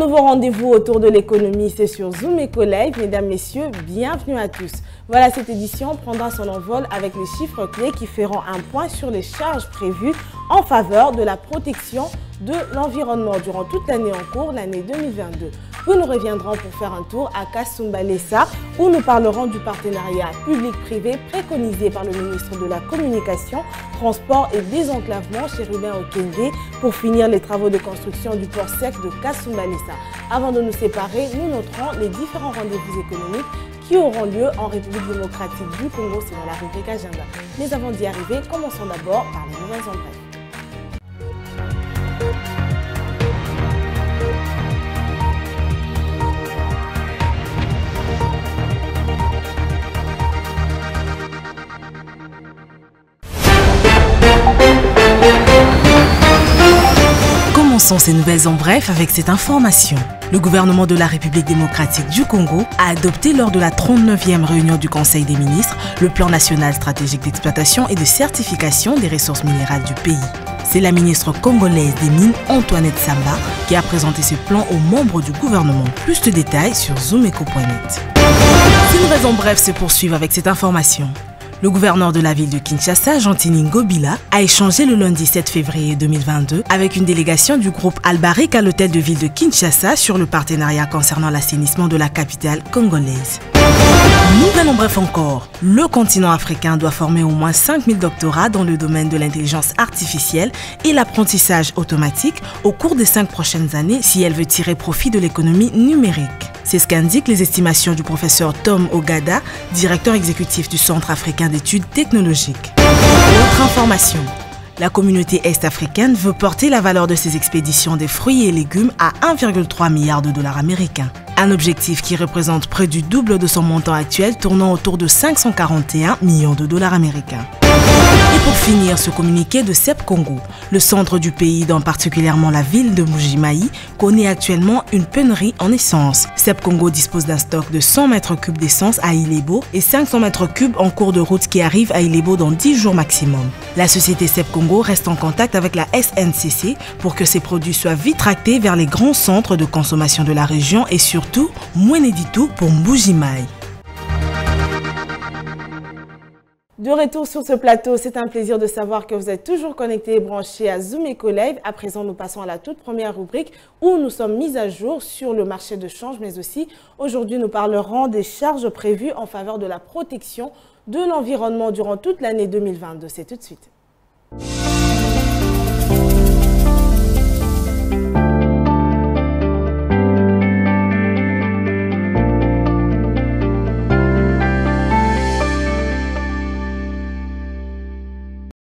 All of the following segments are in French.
nouveau rendez-vous autour de l'économie, c'est sur Zoom Eco Live. Mesdames, Messieurs, bienvenue à tous. Voilà, cette édition prendra son envol avec les chiffres clés qui feront un point sur les charges prévues en faveur de la protection de l'environnement durant toute l'année en cours, l'année 2022. Puis nous reviendrons pour faire un tour à Kasumbalesa où nous parlerons du partenariat public-privé préconisé par le ministre de la Communication, Transport et Désenclavement, Chérubin Okende, pour finir les travaux de construction du port sec de Kasumbalesa. Avant de nous séparer, nous noterons les différents rendez-vous économiques qui auront lieu en République démocratique du Congo selon la rubrique Agenda. Mais avant d'y arriver, commençons d'abord par les nouvelles en bref. Commençons ces nouvelles en bref avec cette information. Le gouvernement de la République démocratique du Congo a adopté lors de la 39e réunion du Conseil des ministres le plan national stratégique d'exploitation et de certification des ressources minérales du pays. C'est la ministre congolaise des Mines, Antoinette Samba, qui a présenté ce plan aux membres du gouvernement. Plus de détails sur zoomeco.net. Ces nouvelles en bref se poursuivent avec cette information. Le gouverneur de la ville de Kinshasa, Gentini Ngobila, a échangé le lundi 7 février 2022 avec une délégation du groupe Albarik à l'hôtel de ville de Kinshasa sur le partenariat concernant l'assainissement de la capitale congolaise. Nouvelle en bref encore, le continent africain doit former au moins 5000 doctorats dans le domaine de l'intelligence artificielle et l'apprentissage automatique au cours des 5 prochaines années si elle veut tirer profit de l'économie numérique. C'est ce qu'indiquent les estimations du professeur Tom Ogada, directeur exécutif du Centre africain d'études technologiques. Autre information. La communauté est-africaine veut porter la valeur de ses expéditions des fruits et légumes à 1,3 milliard de dollars américains. Un objectif qui représente près du double de son montant actuel, tournant autour de 541 millions de dollars américains. Et pour finir, ce communiqué de CEP Congo, le centre du pays, dont particulièrement la ville de Mbuji-Mayi, connaît actuellement une pénurie en essence. CEP Congo dispose d'un stock de 100 mètres cubes d'essence à Ilebo et 500 mètres cubes en cours de route qui arrivent à Ilebo dans 10 jours maximum. La société CEP Congo reste en contact avec la SNCC pour que ces produits soient vite tractés vers les grands centres de consommation de la région et surtout, Mweneditu pour Mbuji-Mayi. De retour sur ce plateau, c'est un plaisir de savoir que vous êtes toujours connectés et branchés à Zoom Eco Live. À présent, nous passons à la toute première rubrique où nous sommes mis à jour sur le marché de change, mais aussi aujourd'hui nous parlerons des charges prévues en faveur de la protection de l'environnement durant toute l'année 2022. C'est tout de suite.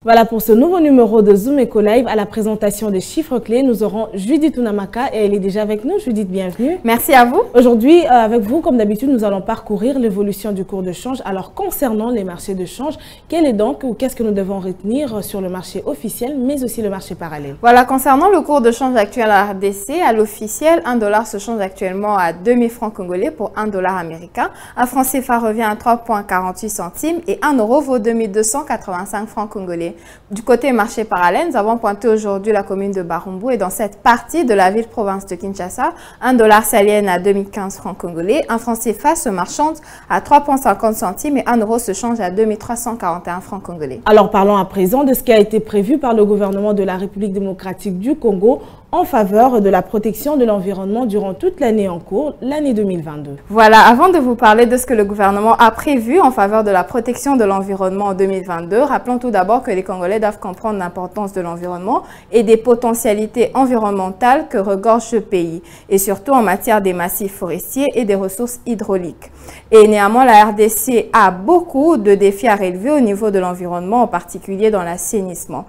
Voilà pour ce nouveau numéro de Zoom Eco Live. À la présentation des chiffres clés, nous aurons Judith Unamaka et elle est déjà avec nous. Judith, bienvenue. Merci à vous. Aujourd'hui, avec vous, comme d'habitude, nous allons parcourir l'évolution du cours de change. Alors, concernant les marchés de change, quel est donc ou qu'est-ce que nous devons retenir sur le marché officiel, mais aussi le marché parallèle? Voilà, concernant le cours de change actuel à RDC, à l'officiel, 1 dollar se change actuellement à 2000 francs congolais pour 1 dollar américain. Un franc CFA revient à 3,48 centimes et 1 euro vaut 2285 francs congolais. Du côté marché parallèle, nous avons pointé aujourd'hui la commune de Barumbu et dans cette partie de la ville-province de Kinshasa, 1 dollar salienne à 2015 francs congolais, un franc CFA se marchande à 3,50 centimes et 1 euro se change à 2341 francs congolais. Alors parlons à présent de ce qui a été prévu par le gouvernement de la République démocratique du Congo en faveur de la protection de l'environnement durant toute l'année en cours, l'année 2022. Voilà, avant de vous parler de ce que le gouvernement a prévu en faveur de la protection de l'environnement en 2022, rappelons tout d'abord que les Congolais doivent comprendre l'importance de l'environnement et des potentialités environnementales que regorge ce pays, et surtout en matière des massifs forestiers et des ressources hydrauliques. Et néanmoins, la RDC a beaucoup de défis à relever au niveau de l'environnement, en particulier dans l'assainissement.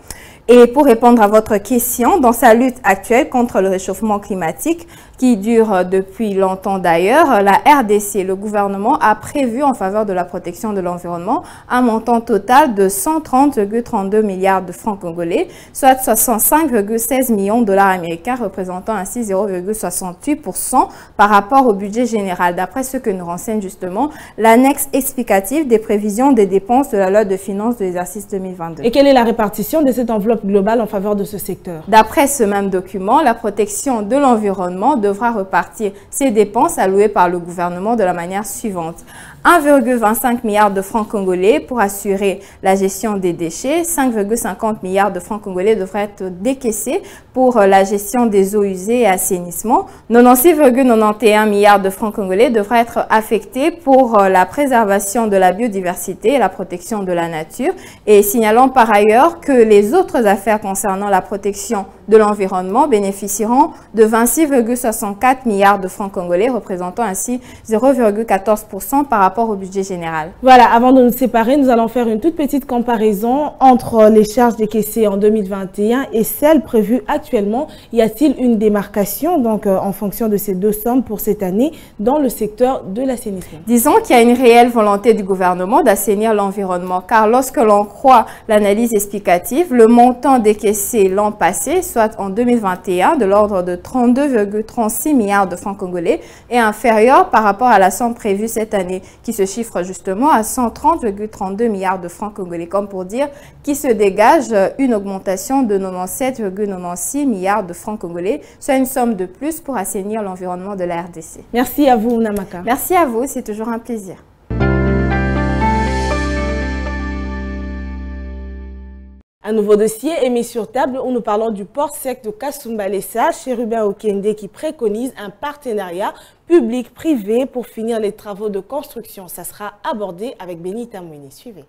Et pour répondre à votre question, dans sa lutte actuelle contre le réchauffement climatique, qui dure depuis longtemps d'ailleurs, la RDC, le gouvernement, a prévu en faveur de la protection de l'environnement un montant total de 130,32 milliards de francs congolais, soit 65,16 millions de dollars américains, représentant ainsi 0,68% par rapport au budget général. D'après ce que nous renseigne justement l'annexe explicative des prévisions des dépenses de la loi de finances de l'exercice 2022. Et quelle est la répartition de cette enveloppe l'enveloppe globale en faveur de ce secteur. D'après ce même document, la protection de l'environnement devra repartir ses dépenses allouées par le gouvernement de la manière suivante. 1,25 milliard de francs congolais pour assurer la gestion des déchets, 5,50 milliards de francs congolais devraient être décaissés pour la gestion des eaux usées et assainissement, 96,91 milliards de francs congolais devraient être affectés pour la préservation de la biodiversité et la protection de la nature, et signalons par ailleurs que les autres affaires concernant la protection de l'environnement bénéficieront de 26,64 milliards de francs congolais, représentant ainsi 0,14% par rapport au budget général. Voilà, avant de nous séparer, nous allons faire une toute petite comparaison entre les charges décaissées en 2021 et celles prévues actuellement. Y a-t-il une démarcation donc en fonction de ces deux sommes pour cette année dans le secteur de l'assainissement? Disons qu'il y a une réelle volonté du gouvernement d'assainir l'environnement, car lorsque l'on croit l'analyse explicative, le montant décaissé l'an passé, soit en 2021, de l'ordre de 32,36 milliards de francs congolais, est inférieur par rapport à la somme prévue cette année, qui se chiffre justement à 130,32 milliards de francs congolais, comme pour dire qu'il se dégage une augmentation de 97,96 milliards de francs congolais, soit une somme de plus pour assainir l'environnement de la RDC. Merci à vous, Namaka. Merci à vous, c'est toujours un plaisir. Un nouveau dossier est mis sur table où nous parlons du port sec de Kasumbalesa, Chérubin Okende, qui préconise un partenariat public-privé pour finir les travaux de construction. Ça sera abordé avec Benita Mouini. Suivez.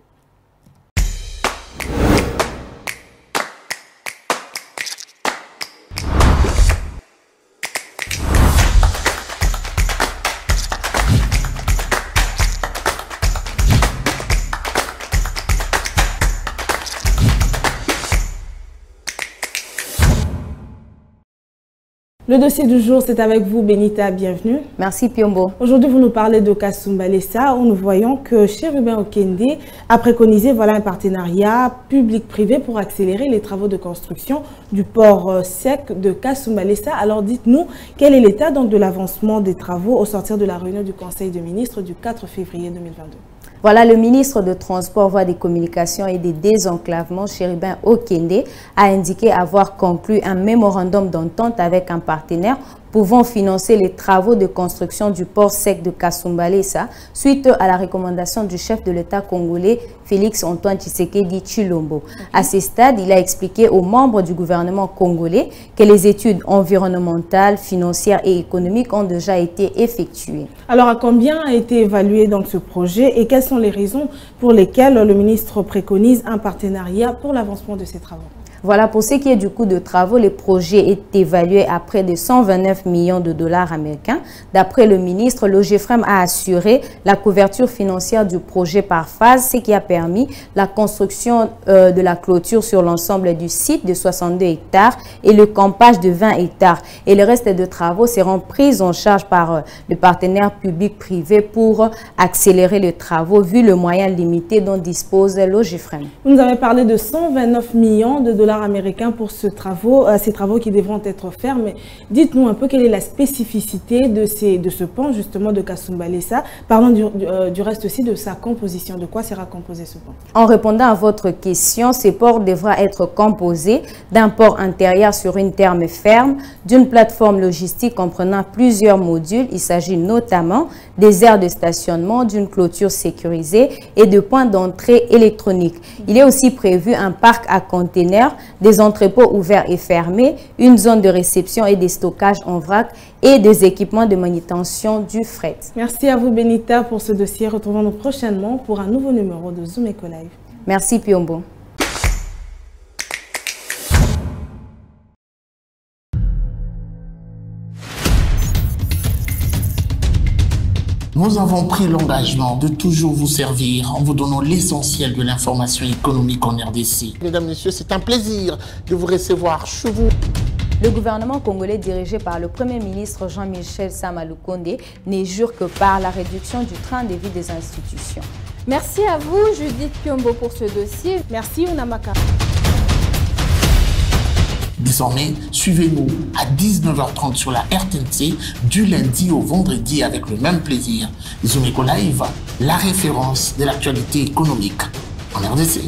Le dossier du jour, c'est avec vous, Benita, bienvenue. Merci Piombo. Aujourd'hui, vous nous parlez de Kasumbalesa, où nous voyons que Chérubin Okende a préconisé un partenariat public-privé pour accélérer les travaux de construction du port sec de Kasumbalesa. Alors dites-nous, quel est l'état de l'avancement des travaux au sortir de la réunion du Conseil des ministres du 4 février 2022? Voilà, le ministre de Transport, Voies des Communications et des Désenclavements, Chérubin Okende, a indiqué avoir conclu un mémorandum d'entente avec un partenaire pouvant financer les travaux de construction du port sec de Kasumbalesa suite à la recommandation du chef de l'État congolais Félix Antoine Tshisekedi Tshilombo. À ce stade, il a expliqué aux membres du gouvernement congolais que les études environnementales, financières et économiques ont déjà été effectuées. Alors, à combien a été évalué donc ce projet et quelles sont les raisons pour lesquelles le ministre préconise un partenariat pour l'avancement de ces travaux? Voilà, pour ce qui est du coût de travaux, le projet est évalué à près de 129 millions de dollars américains. D'après le ministre, l'OGFREM a assuré la couverture financière du projet par phase, ce qui a permis la construction de la clôture sur l'ensemble du site de 62 hectares et le campage de 20 hectares. Et le reste de travaux seront pris en charge par le partenaire public-privé pour accélérer les travaux, vu le moyen limité dont dispose l'OGFREM. Vous nous avez parlé de 129 millions de dollars américains pour ces travaux qui devront être faits. Mais dites-nous un peu quelle est la spécificité de ce pont justement de Kasumbalesa. Parlons du reste aussi de sa composition. De quoi sera composé ce pont? En répondant à votre question, ce port devra être composé d'un port intérieur sur une terre ferme, d'une plateforme logistique comprenant plusieurs modules. Il s'agit notamment des aires de stationnement, d'une clôture sécurisée et de points d'entrée électroniques. Il est aussi prévu un parc à containers, des entrepôts ouverts et fermés, une zone de réception et des stockages en vrac et des équipements de manutention du fret. Merci à vous Benita pour ce dossier. Retrouvons-nous prochainement pour un nouveau numéro de Zoom Eco Live. Merci Piombo. Nous avons pris l'engagement de toujours vous servir en vous donnant l'essentiel de l'information économique en RDC. Mesdames, Messieurs, c'est un plaisir de vous recevoir chez vous. Le gouvernement congolais dirigé par le Premier ministre Jean-Michel Sama Lukonde n'est jure que par la réduction du train de vie des institutions. Merci à vous, Judith Piombo, pour ce dossier. Merci, Unamaka. Désormais, suivez-nous à 19h30 sur la RTNC du lundi au vendredi avec le même plaisir. Zoom Eco Live, la référence de l'actualité économique en RDC.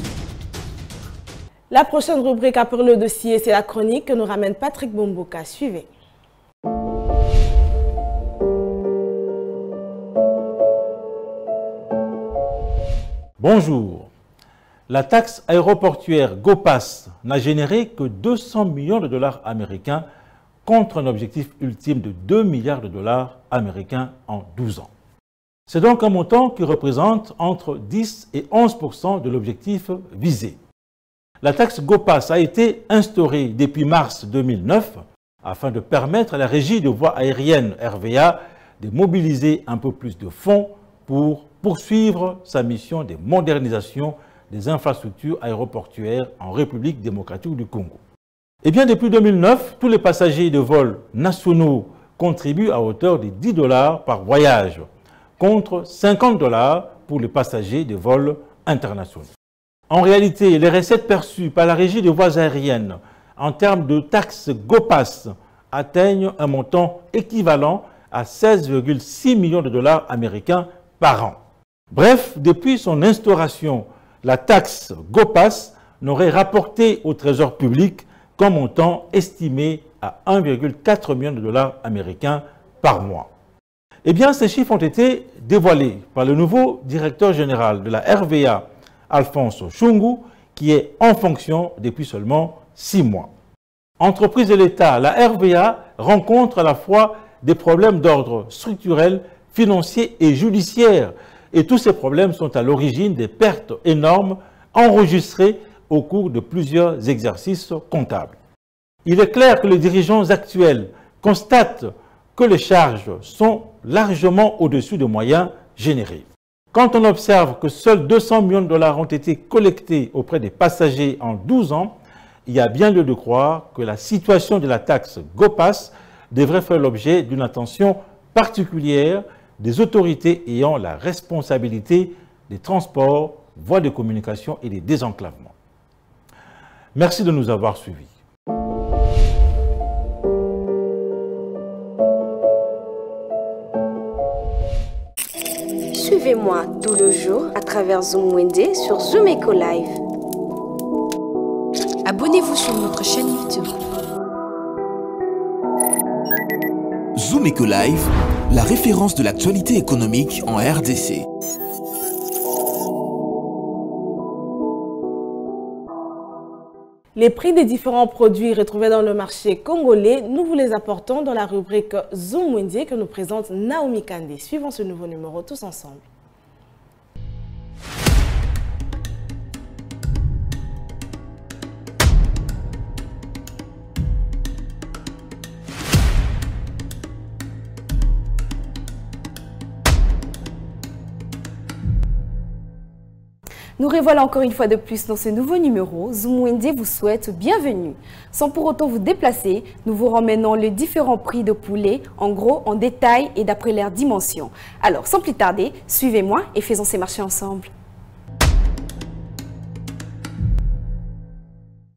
La prochaine rubrique après le dossier, c'est la chronique que nous ramène Patrick Bomboka. Suivez. Bonjour. La taxe aéroportuaire GoPass n'a généré que 200 millions de dollars américains contre un objectif ultime de 2 milliards de dollars américains en 12 ans. C'est donc un montant qui représente entre 10 et 11% de l'objectif visé. La taxe GoPass a été instaurée depuis mars 2009 afin de permettre à la Régie de voies aériennes RVA de mobiliser un peu plus de fonds pour poursuivre sa mission de modernisation des infrastructures aéroportuaires en République démocratique du Congo. Et bien depuis 2009, tous les passagers de vols nationaux contribuent à hauteur de 10 $ par voyage, contre 50 $ pour les passagers de vols internationaux. En réalité, les recettes perçues par la Régie des voies aériennes en termes de taxes GoPass atteignent un montant équivalent à 16,6 millions de dollars américains par an. Bref, depuis son instauration, la taxe GoPass n'aurait rapporté au Trésor public qu'un montant estimé à 1,4 million de dollars américains par mois. Eh bien, ces chiffres ont été dévoilés par le nouveau directeur général de la RVA, Alphonse Chungu, qui est en fonction depuis seulement 6 mois. Entreprise de l'État, la RVA rencontre à la fois des problèmes d'ordre structurel, financier et judiciaire, et tous ces problèmes sont à l'origine des pertes énormes enregistrées au cours de plusieurs exercices comptables. Il est clair que les dirigeants actuels constatent que les charges sont largement au-dessus des moyens générés. Quand on observe que seuls 200 millions de dollars ont été collectés auprès des passagers en 12 ans, il y a bien lieu de croire que la situation de la taxe GoPass devrait faire l'objet d'une attention particulière des autorités ayant la responsabilité des transports, voies de communication et des désenclavements. Merci de nous avoir suivis. Suivez-moi tout le jour à travers Zoom Wende sur Zoom Eco Live. Abonnez-vous sur notre chaîne YouTube. Zoom Eco Live, la référence de l'actualité économique en RDC. Les prix des différents produits retrouvés dans le marché congolais, nous vous les apportons dans la rubrique Zoom Wende que nous présente Naomi Kandé. Suivons ce nouveau numéro tous ensemble. Nous revoilà encore une fois de plus dans ce nouveau numéro. Zoom Wende vous souhaite bienvenue. Sans pour autant vous déplacer, nous vous ramènons les différents prix de poulet, en gros, en détail et d'après leurs dimensions. Alors, sans plus tarder, suivez-moi et faisons ces marchés ensemble.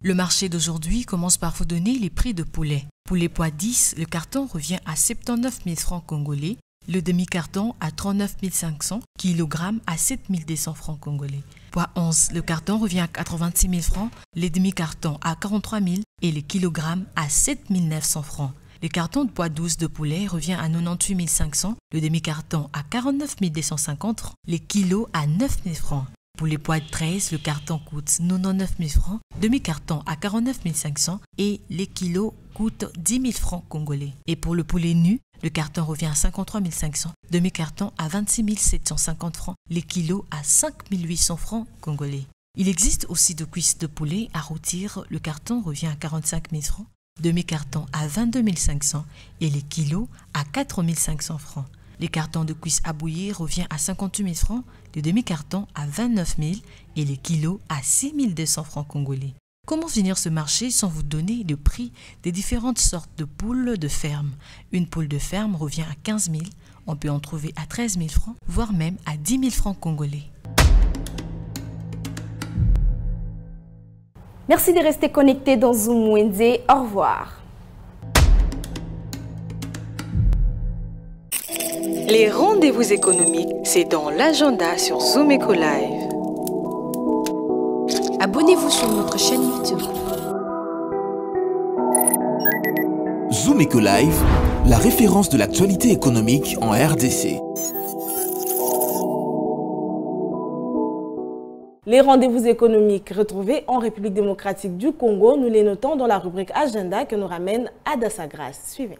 Le marché d'aujourd'hui commence par vous donner les prix de poulet. Poulet poids 10, le carton revient à 79 000 francs congolais. Le demi-carton à 39 500, kilogramme à 7 200 francs congolais. Poids 11, le carton revient à 86 000 francs, les demi-cartons à 43 000 et les kilogrammes à 7 900 francs. Le carton de poids 12 de poulet revient à 98 500, le demi-carton à 49 250 francs, les kilos à 9 000 francs. Pour les poids de 13, le carton coûte 99 000 francs, demi-carton à 49 500 et les kilos coûtent 10 000 francs congolais. Et pour le poulet nu, le carton revient à 53 500, demi-carton à 26 750 francs, les kilos à 5 800 francs congolais. Il existe aussi de cuisses de poulet à rôtir, le carton revient à 45 000 francs, demi-carton à 22 500 et les kilos à 4 500 francs. Les cartons de cuisses à bouillir revient à 58 000 francs, le demi-carton à 29 000 et les kilos à 6 200 francs congolais. Comment finir ce marché sans vous donner le prix des différentes sortes de poules de ferme? Une poule de ferme revient à 15 000, on peut en trouver à 13 000 francs, voire même à 10 000 francs congolais. Merci de rester connecté dans Zoom Wende. Au revoir. Les rendez-vous économiques, c'est dans l'agenda sur Zoom Eco Live. abonnez-vous sur notre chaîne YouTube. Zoom Eco Live, la référence de l'actualité économique en RDC. Les rendez-vous économiques retrouvés en République démocratique du Congo, nous les notons dans la rubrique Agenda que nous ramène Adassa Grace. Suivez.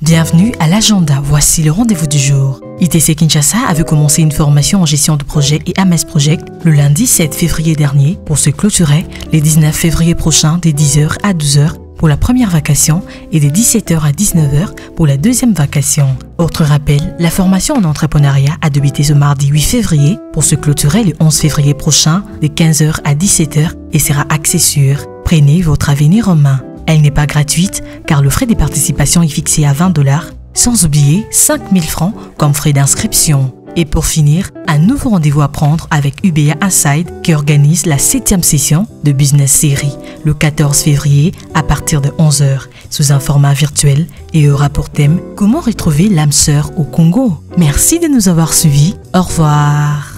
Bienvenue à l'agenda, voici le rendez-vous du jour. ITC Kinshasa avait commencé une formation en gestion de projet et AMES Project le lundi 7 février dernier pour se clôturer les 19 février prochain des 10h à 12h pour la première vacation et des 17h à 19h pour la deuxième vacation. Autre rappel, la formation en entrepreneuriat a débuté ce mardi 8 février pour se clôturer le 11 février prochain des 15h à 17h et sera axée sur « Prenez votre avenir en main ». Elle n'est pas gratuite car le frais de participation est fixé à 20 $, sans oublier 5 000 francs comme frais d'inscription. Et pour finir, un nouveau rendez-vous à prendre avec UBA Inside qui organise la 7e session de Business Series le 14 février à partir de 11h sous un format virtuel et aura pour thème « Comment retrouver l'âme sœur au Congo ». Merci de nous avoir suivis. Au revoir.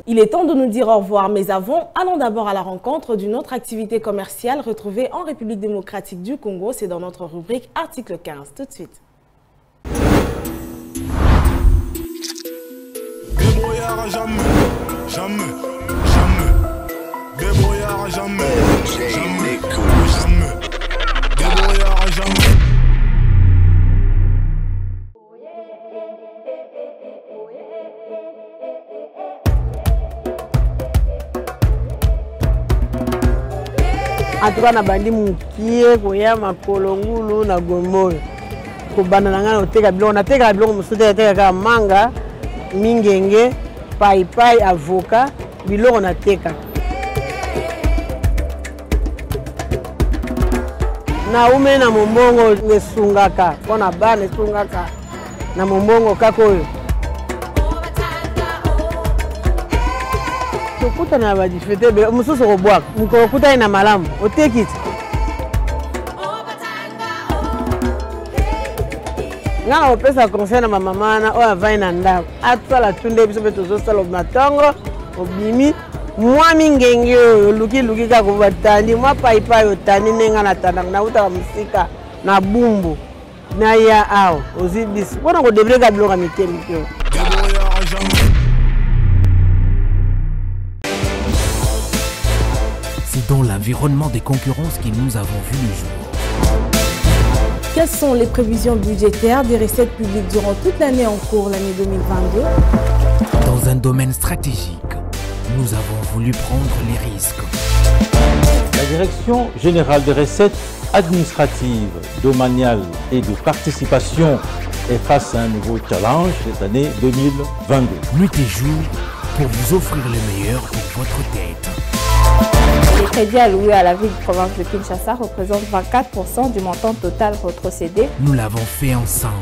Il est temps de nous dire au revoir, mais avant, allons d'abord à la rencontre d'une autre activité commerciale retrouvée en République démocratique du Congo. C'est dans notre rubrique Article 15. Tout de suite. Débrouillard jamais, jamais, jamais. Débrouillard jamais, jamais, jamais. Débrouillard jamais. Atuka na bandi mukie koya makolo ngulu na gomoyo kobanda na ngana oteka biloko nateka biloko mosusu teka ka manga mingenge pai avocat biloko nateka na ume na mombongo nesungaka pona ba nesungaka na mombongo kakoyo kuta na ba difete be mususu ko bwa mko kuta ina malamu otekiti ngana opesa conseil na mama na o avai na ndako atala tunde biso beto zo sala matongo obimi mwa mingenge luki ka ko batandi mwa pai otani nenga na tananga na uta musika na bumbu na ya ao ozibisi bona ko debreka biloko mikemi kyo. C'est dans l'environnement des concurrences que nous avons vu le jour. Quelles sont les prévisions budgétaires des recettes publiques durant toute l'année en cours, l'année 2022? Dans un domaine stratégique, nous avons voulu prendre les risques. La Direction générale des recettes administratives, domaniales et de participation est face à un nouveau challenge cette année 2022. Nuit et jour pour vous offrir le meilleur pour votre tête. Les crédits alloués à la ville de province de Kinshasa représentent 24% du montant total retrocédé. Nous l'avons fait ensemble.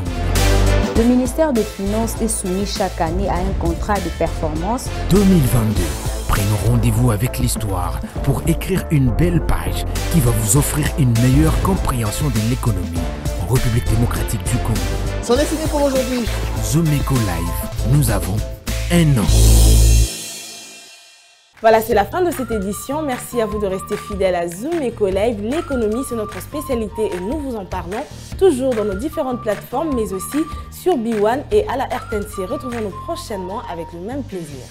Le ministère des Finances est soumis chaque année à un contrat de performance. 2022, prenons rendez-vous avec l'histoire pour écrire une belle page qui va vous offrir une meilleure compréhension de l'économie en République démocratique du Congo. C'en est fini pour aujourd'hui. Zoom Eco Live, nous avons un an. Voilà, c'est la fin de cette édition. Merci à vous de rester fidèles à Zoom Eco Live. L'économie, c'est notre spécialité et nous vous en parlons toujours dans nos différentes plateformes, mais aussi sur B1 et à la RTNC. Retrouvons-nous prochainement avec le même plaisir.